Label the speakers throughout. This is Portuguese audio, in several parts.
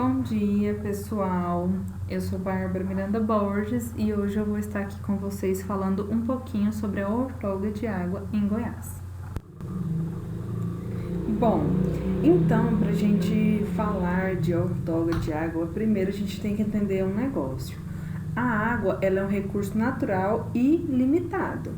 Speaker 1: Bom dia, pessoal. Eu sou Bárbara Miranda Borges e hoje eu vou estar aqui com vocês falando um pouquinho sobre a outorga de água em Goiás. Bom, então, para a gente falar de outorga de água, primeiro a gente tem que entender um negócio. A água, ela é um recurso natural e limitado.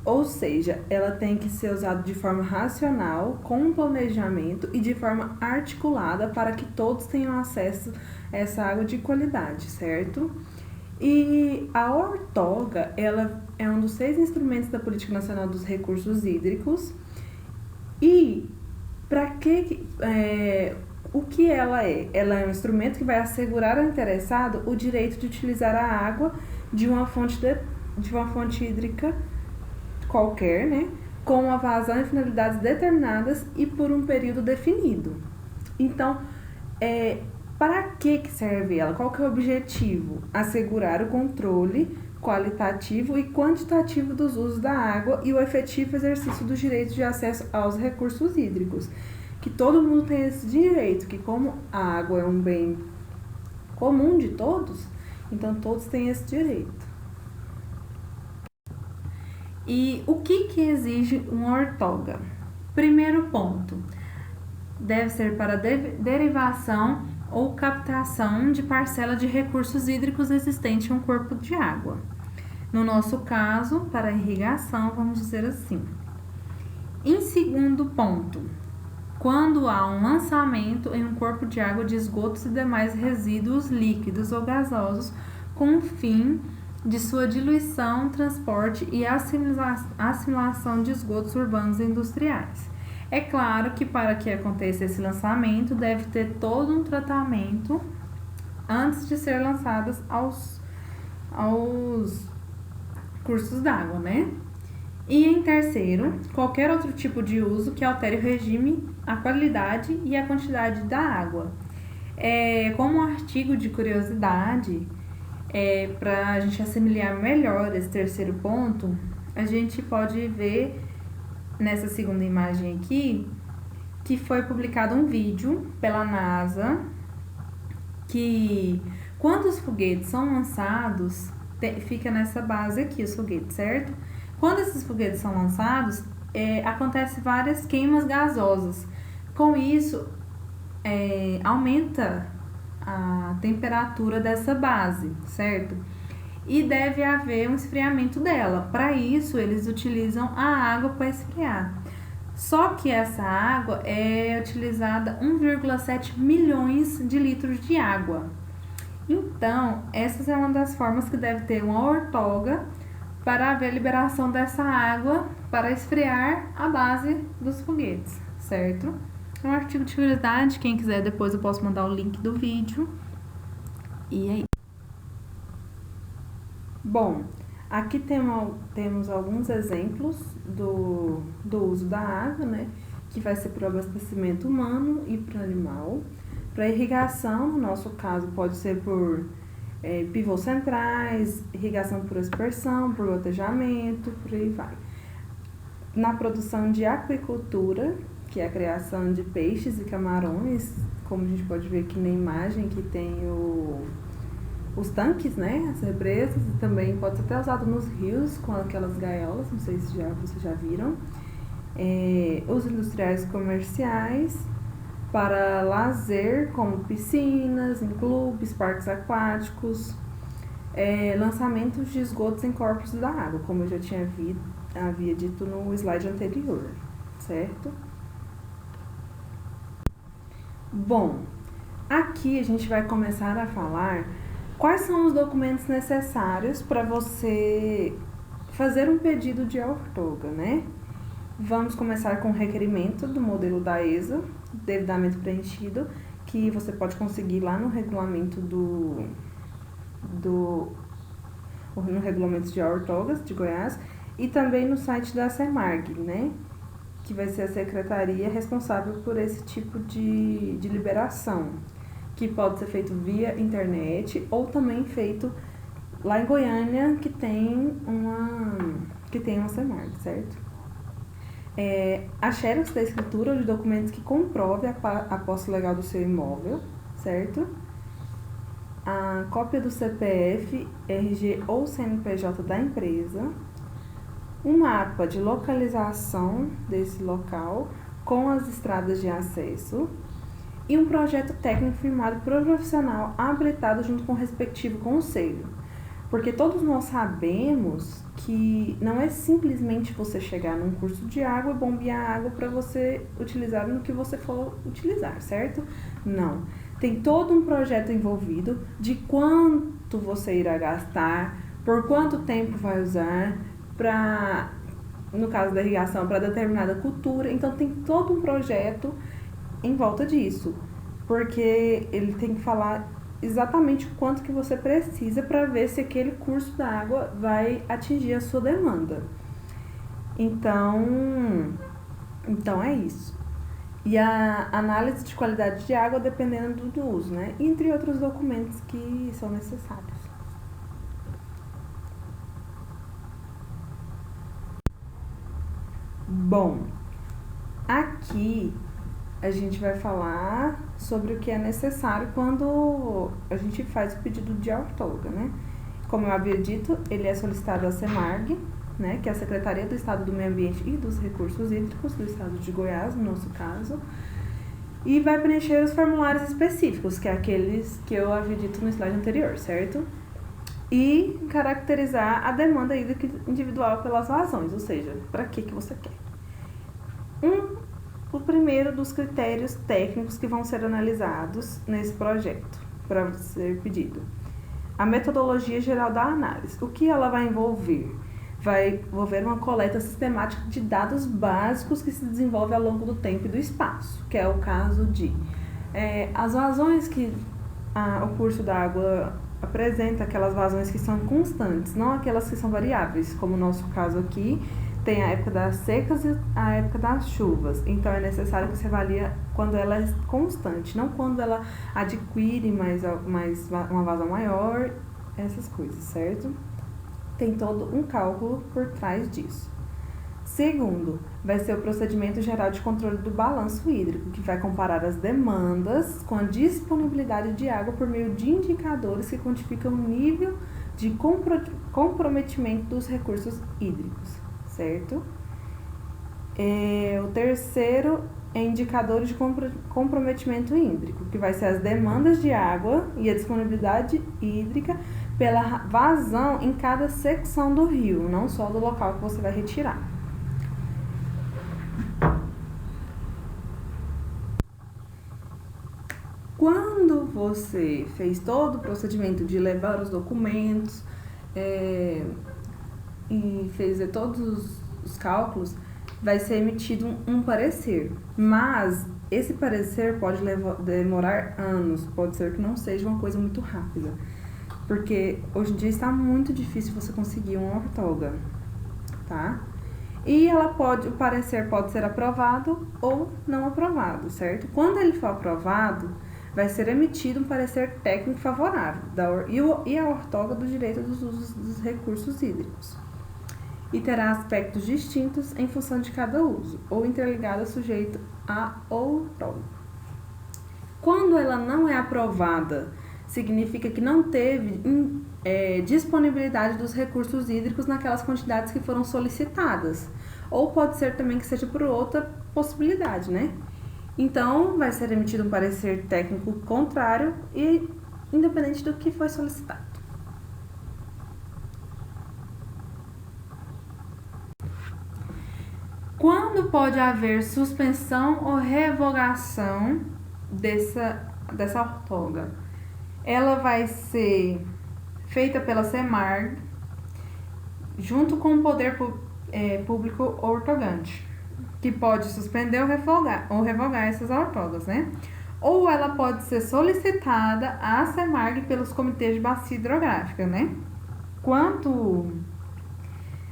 Speaker 1: Ou seja, ela tem que ser usada de forma racional, com planejamento e de forma articulada para que todos tenham acesso a essa água de qualidade, certo? E a outorga, ela é um dos 6 instrumentos da Política Nacional dos Recursos Hídricos. E o que ela é? Ela é um instrumento que vai assegurar ao interessado o direito de utilizar a água de uma fonte hídrica qualquer, né, com uma vazão e finalidades determinadas e por um período definido. Então, para que serve ela? Qual que é o objetivo? Assegurar o controle qualitativo e quantitativo dos usos da água e o efetivo exercício dos direitos de acesso aos recursos hídricos. Que todo mundo tem esse direito, que como a água é um bem comum de todos, então todos têm esse direito. E o que exige uma outorga? Primeiro ponto, deve ser para derivação ou captação de parcela de recursos hídricos existente em um corpo de água. No nosso caso, para irrigação, vamos dizer assim. Em segundo ponto, quando há um lançamento em um corpo de água de esgotos e demais resíduos líquidos ou gasosos com o fim de sua diluição, transporte e assimilação de esgotos urbanos e industriais. É claro que para que aconteça esse lançamento, deve ter todo um tratamento antes de ser lançadas aos cursos d'água, né? E em terceiro, qualquer outro tipo de uso que altere o regime, a qualidade e a quantidade da água. Como um artigo de curiosidade, para a gente assimilar melhor esse terceiro ponto, a gente pode ver nessa segunda imagem aqui que foi publicado um vídeo pela NASA que quando os foguetes são lançados, fica nessa base aqui os foguetes, certo? Quando esses foguetes são lançados, acontece várias queimas gasosas. Com isso, aumenta a temperatura dessa base, certo? E deve haver um esfriamento dela. Para isso, eles utilizam a água para esfriar. Só que essa água é utilizada 1,7 milhões de litros de água. Então, essa é uma das formas que deve ter uma outorga para haver liberação dessa água para esfriar a base dos foguetes, certo? É um artigo de curiosidade, quem quiser depois eu posso mandar o link do vídeo. E aí. Bom, aqui temos alguns exemplos do uso da água, né? Que vai ser para o abastecimento humano e para o animal. Para irrigação, no nosso caso, pode ser por pivôs centrais, irrigação por aspersão, por gotejamento, por aí vai. Na produção de aquicultura, que é a criação de peixes e camarões, como a gente pode ver aqui na imagem, que tem os tanques, né, as represas, e também pode ser até usado nos rios com aquelas gaiolas, não sei se vocês já viram. Os industriais comerciais, para lazer, como piscinas, em clubes, parques aquáticos, lançamentos de esgotos em corpos da água, como eu já havia dito no slide anterior, certo? Bom, aqui a gente vai começar a falar quais são os documentos necessários para você fazer um pedido de outorga, né? Vamos começar com o requerimento do modelo da ESA, devidamente preenchido, que você pode conseguir lá no regulamento no regulamento de outorgas de Goiás e também no site da SEMARG, né? Que vai ser a secretaria responsável por esse tipo de liberação, que pode ser feito via internet ou também feito lá em Goiânia, que tem uma SEMARG, certo? A xerox da escritura ou de documentos que comprove a posse legal do seu imóvel, certo? A cópia do CPF, RG ou CNPJ da empresa, um mapa de localização desse local com as estradas de acesso e um projeto técnico firmado por um profissional habilitado junto com o respectivo conselho. Porque todos nós sabemos que não é simplesmente você chegar num curso de água e bombear água para você utilizar no que você for utilizar, certo? Não. Tem todo um projeto envolvido de quanto você irá gastar, por quanto tempo vai usar, para, no caso da irrigação, para determinada cultura. Então, tem todo um projeto em volta disso, porque ele tem que falar exatamente o quanto que você precisa para ver se aquele curso da água vai atingir a sua demanda. Então é isso. E a análise de qualidade de água dependendo do uso, né? Entre outros documentos que são necessários. Bom, aqui a gente vai falar sobre o que é necessário quando a gente faz o pedido de outorga, né? Como eu havia dito, ele é solicitado à SEMARG, né, que é a Secretaria do Estado do Meio Ambiente e dos Recursos Hídricos do Estado de Goiás, no nosso caso, e vai preencher os formulários específicos, que é aqueles que eu havia dito no slide anterior, certo? E caracterizar a demanda hídrica individual pelas vazões, ou seja, para que você quer. O primeiro dos critérios técnicos que vão ser analisados nesse projeto, para ser pedido. A metodologia geral da análise. O que ela vai envolver? Vai envolver uma coleta sistemática de dados básicos que se desenvolve ao longo do tempo e do espaço, que é o caso de as vazões que o curso da água apresenta, aquelas vazões que são constantes, não aquelas que são variáveis, como no nosso caso aqui, tem a época das secas e a época das chuvas. Então, é necessário que você avalie quando ela é constante, não quando ela adquire uma vazão maior, essas coisas, certo? Tem todo um cálculo por trás disso. Segundo, vai ser o procedimento geral de controle do balanço hídrico, que vai comparar as demandas com a disponibilidade de água por meio de indicadores que quantificam o nível de comprometimento dos recursos hídricos, certo? O terceiro é indicadores de comprometimento hídrico, que vai ser as demandas de água e a disponibilidade hídrica pela vazão em cada secção do rio, não só do local que você vai retirar. Quando você fez todo o procedimento de levar os documentos e fez todos os cálculos, vai ser emitido um parecer, mas esse parecer pode demorar anos, pode ser que não seja uma coisa muito rápida, porque hoje em dia está muito difícil você conseguir uma outorga, tá? E o parecer pode ser aprovado ou não aprovado, certo? Quando ele for aprovado, vai ser emitido um parecer técnico favorável e a outorga do direito dos usos dos recursos hídricos. E terá aspectos distintos em função de cada uso, ou interligada sujeito a outorga. Quando ela não é aprovada, significa que não teve disponibilidade dos recursos hídricos naquelas quantidades que foram solicitadas. Ou pode ser também que seja por outra possibilidade, né? Então, vai ser emitido um parecer técnico contrário e independente do que foi solicitado. Quando pode haver suspensão ou revogação dessa outorga? Ela vai ser feita pela SEMARG junto com o poder público outorgante, que pode suspender ou revogar essas outorgas, né? Ou ela pode ser solicitada à SEMARG pelos comitês de bacia hidrográfica, né? Quanto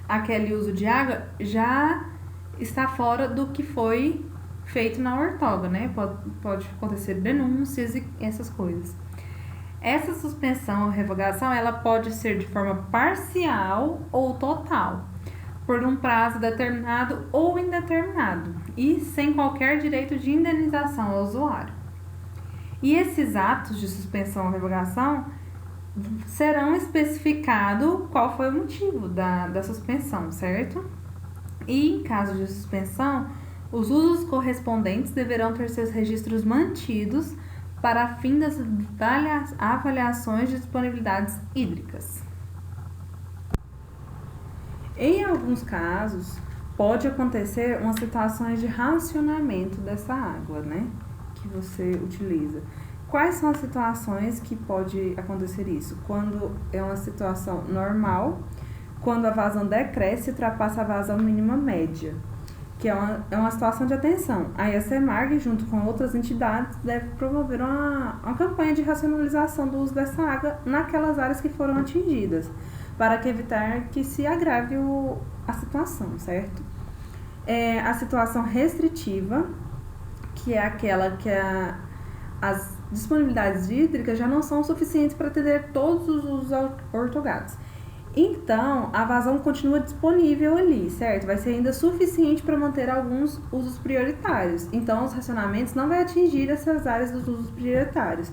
Speaker 1: aquele uso de água já está fora do que foi feito na outorga, né? Pode acontecer denúncias e essas coisas. Essa suspensão ou revogação, ela pode ser de forma parcial ou total, por um prazo determinado ou indeterminado, e sem qualquer direito de indenização ao usuário. E esses atos de suspensão ou revogação serão especificado qual foi o motivo da suspensão, certo? E em caso de suspensão, os usos correspondentes deverão ter seus registros mantidos para fim das avaliações de disponibilidades hídricas. Em alguns casos, pode acontecer umas situações de racionamento dessa água, né, que você utiliza. Quais são as situações que pode acontecer isso? Quando é uma situação normal, quando a vazão decresce e ultrapassa a vazão mínima média, que é uma situação de atenção. Aí a Semarg, junto com outras entidades, deve promover uma campanha de racionalização do uso dessa água naquelas áreas que foram atingidas, para evitar que se agrave a situação, certo? A situação restritiva, que é aquela que as disponibilidades hídricas já não são suficientes para atender todos os usos ortogados. Então, a vazão continua disponível ali, certo? Vai ser ainda suficiente para manter alguns usos prioritários. Então, os racionamentos não vai atingir essas áreas dos usos prioritários.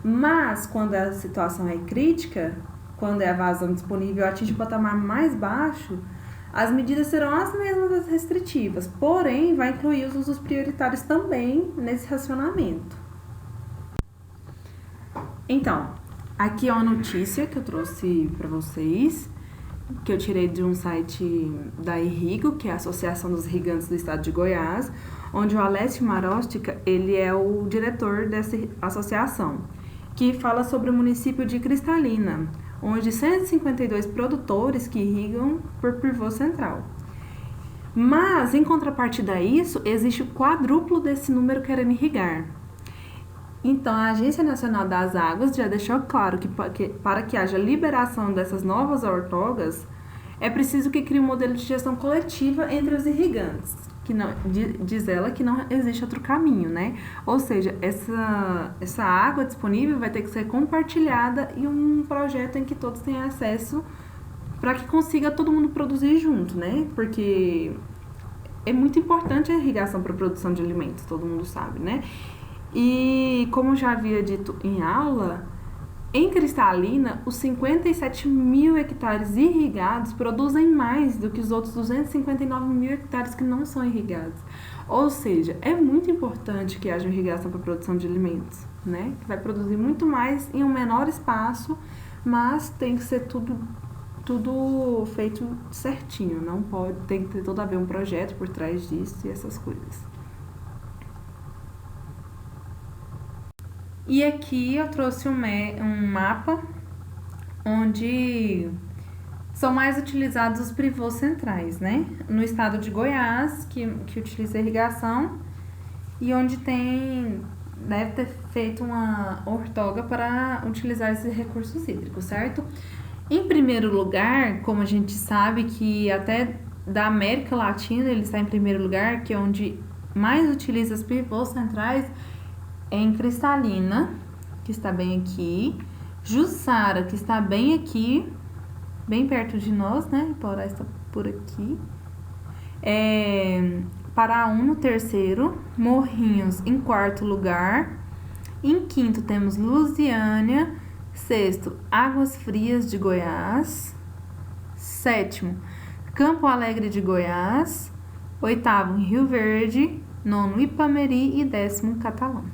Speaker 1: Mas, quando a situação é crítica, quando a vazão disponível atinge o patamar mais baixo, as medidas serão as mesmas das restritivas, porém, vai incluir os usos prioritários também nesse racionamento. Então, aqui é uma notícia que eu trouxe para vocês, que eu tirei de um site da Irrigo, que é a Associação dos Irrigantes do Estado de Goiás, onde o Alessio Marostica, ele é o diretor dessa associação, que fala sobre o município de Cristalina, onde 152 produtores que irrigam por pivô central. Mas, em contrapartida a isso, existe o quádruplo desse número querendo irrigar. Então, a Agência Nacional das Águas já deixou claro que para que haja liberação dessas novas ortogas, é preciso que crie um modelo de gestão coletiva entre os irrigantes, que não, diz ela que não existe outro caminho, né? Ou seja, essa água disponível vai ter que ser compartilhada em um projeto em que todos tenham acesso para que consiga todo mundo produzir junto, né? Porque é muito importante a irrigação para a produção de alimentos, todo mundo sabe, né? E como já havia dito em aula, em Cristalina, os 57 mil hectares irrigados produzem mais do que os outros 259 mil hectares que não são irrigados. Ou seja, é muito importante que haja irrigação para a produção de alimentos, né? Que vai produzir muito mais em um menor espaço, mas tem que ser tudo feito certinho. Não pode, tem que ter todo a ver um projeto por trás disso e essas coisas. E aqui eu trouxe um mapa onde são mais utilizados os pivôs centrais, né? No estado de Goiás, que utiliza irrigação, e onde deve ter feito uma ortoga para utilizar esses recursos hídricos, certo? Em primeiro lugar, como a gente sabe que até da América Latina ele está em primeiro lugar, que é onde mais utiliza os pivôs centrais, em Cristalina, que está bem aqui, Jussara, que está bem aqui, bem perto de nós, né? Iporá está por aqui. Paraú no terceiro, Morrinhos em quarto lugar. Em quinto temos Lusiânia. Sexto, Águas Frias de Goiás. Sétimo, Campo Alegre de Goiás. Oitavo, Rio Verde. Nono, Ipameri. E décimo, Catalão.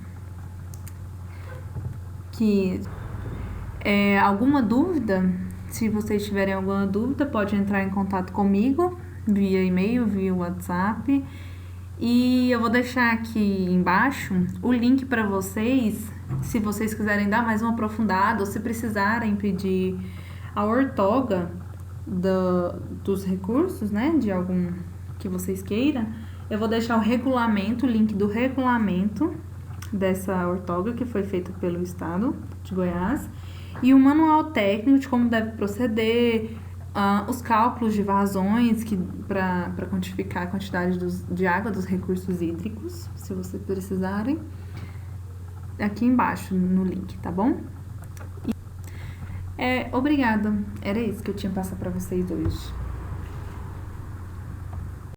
Speaker 1: Alguma dúvida? Se vocês tiverem alguma dúvida, pode entrar em contato comigo via e-mail, via WhatsApp. E eu vou deixar aqui embaixo o link para vocês, se vocês quiserem dar mais uma aprofundada ou se precisarem pedir a ortoga dos recursos, né, de algum que vocês queiram. Eu vou deixar o link do regulamento dessa ortoga que foi feita pelo Estado de Goiás e o manual técnico de como deve proceder, os cálculos de vazões para quantificar a quantidade de água dos recursos hídricos, se vocês precisarem, aqui embaixo no link, tá bom? Obrigada, era isso que eu tinha passado para vocês hoje.